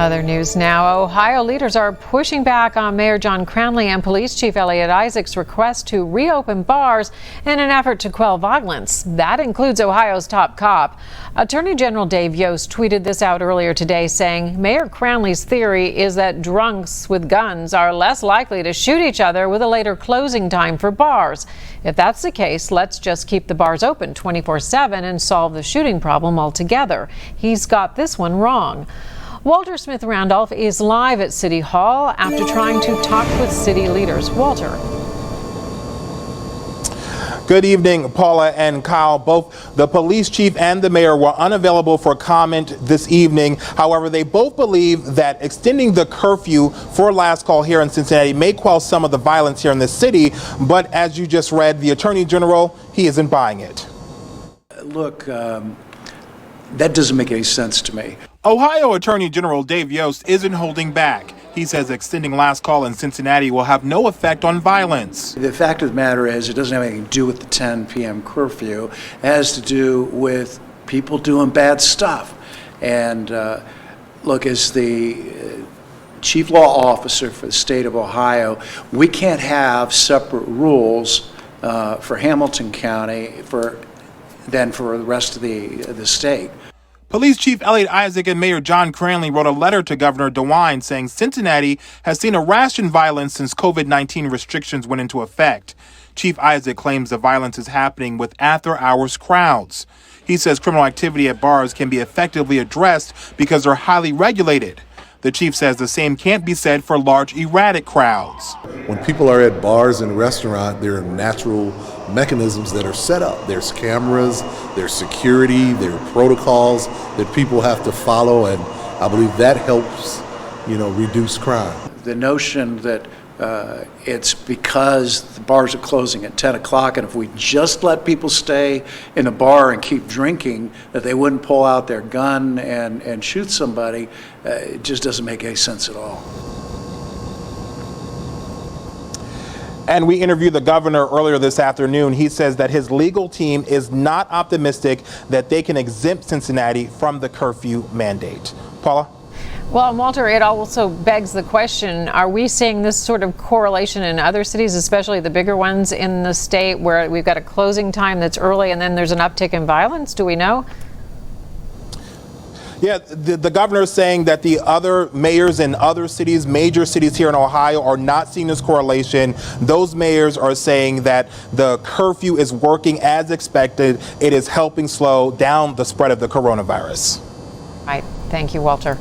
Other news now. Ohio leaders are pushing back on Mayor John Cranley and Police Chief Elliot Isaac's request to reopen bars in an effort to quell violence. That includes Ohio's top cop. Attorney General Dave Yost tweeted this out earlier today, saying Mayor Cranley's theory is that drunks with guns are less likely to shoot each other with a later closing time for bars. If that's the case, let's just keep the bars open 24/7 and solve the shooting problem altogether. He's got this one wrong. Walter Smith Randolph is live at City Hall after trying to talk with city leaders. Walter. Good evening, Paula and Kyle. Both the police chief and the mayor were unavailable for comment this evening. However, they both believe that extending the curfew for last call here in Cincinnati may quell some of the violence here in the city. But as you just read, the Attorney General, he isn't buying it. Look, that doesn't make any sense to me. Ohio Attorney General Dave Yost isn't holding back. He says extending last call in Cincinnati will have no effect on violence. The fact of the matter is it doesn't have anything to do with the 10 p.m. curfew. It has to do with people doing bad stuff. And look, as the chief law officer for the state of Ohio, we can't have separate rules for Hamilton County than for the rest of the state. Police Chief Elliot Isaac and Mayor John Cranley wrote a letter to Governor DeWine saying Cincinnati has seen a rash in violence since COVID-19 restrictions went into effect. Chief Isaac claims the violence is happening with after-hours crowds. He says criminal activity at bars can be effectively addressed because they're highly regulated. The chief says the same can't be said for large, erratic crowds. When people are at bars and restaurants, there are natural mechanisms that are set up. There's cameras, there's security, there are protocols that people have to follow, and I believe that helps, reduce crime. The notion that it's because the bars are closing at 10 o'clock, and if we just let people stay in a bar and keep drinking, that they wouldn't pull out their gun and shoot somebody, it just doesn't make any sense at all. And we interviewed the governor earlier this afternoon. He says that his legal team is not optimistic that they can exempt Cincinnati from the curfew mandate. Paula? Well, Walter, it also begs the question, are we seeing this sort of correlation in other cities, especially the bigger ones in the state, where we've got a closing time that's early and then there's an uptick in violence? Do we know? Yeah, the governor is saying that the other mayors in other cities, major cities here in Ohio, are not seeing this correlation. Those mayors are saying that the curfew is working as expected. It is helping slow down the spread of the coronavirus. Right. Thank you, Walter.